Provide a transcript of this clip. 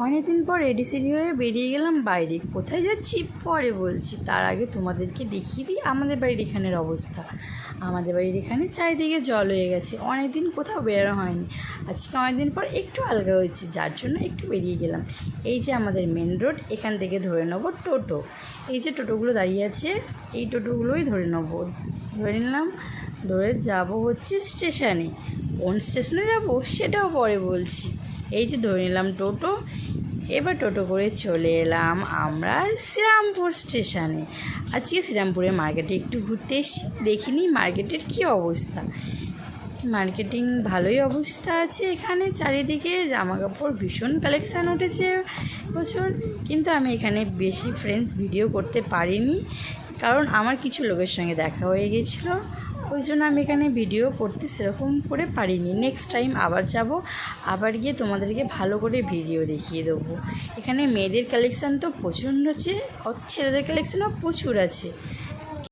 অনেকদিন পর রেডি সেডি হয়ে বেরিয়ে গেলাম বাইরে। কোথায় যাচ্ছি পরে বলছি, তার আগে তোমাদেরকে দেখিয়ে দিই আমাদের বাড়ির এখানের অবস্থা। আমাদের বাড়ির এখানে চারিদিকে জল হয়ে গেছে, অনেক দিন কোথাও বেরোনো হয়নি। আজকে অনেকদিন পর একটু হালকা হয়েছে, যার জন্য একটু বেরিয়ে গেলাম। এই যে আমাদের মেন রোড, এখান থেকে ধরে নেবো টোটো। এই যে টোটোগুলো দাঁড়িয়ে আছে, এই টোটোগুলোই ধরে নেবো। ধরে নিলাম, ধরে যাব হচ্ছে স্টেশনে। কোন স্টেশনে যাব সেটাও পরে বলছি। এই যে ধরে নিলাম টোটো, এবার টোটো করে চলে এলাম আমরা শ্রীরামপুর স্টেশনে। আজকে শ্রীরামপুরে মার্কেটে একটু ঘুরতে এসেছি, দেখিনি মার্কেটের কী অবস্থা। মার্কেটিং ভালোই অবস্থা আছে এখানে, চারিদিকে জামা কাপড় ভীষণ কালেকশান উঠেছে বছর। কিন্তু আমি এখানে বেশি ফ্রেন্ডস ভিডিও করতে পারিনি, কারণ আমার কিছু লোকের সঙ্গে দেখা হয়ে গেছিলো, ওই জন্য আমি এখানে ভিডিও করতে সেরকম করে পারিনি। নেক্সট টাইম আবার যাব, আবার গিয়ে তোমাদেরকে ভালো করে ভিডিও দেখিয়ে দেবো। এখানে মেয়েদের কালেকশান তো প্রচণ্ড আছে, ছেলেদের কালেকশানও প্রচুর আছে।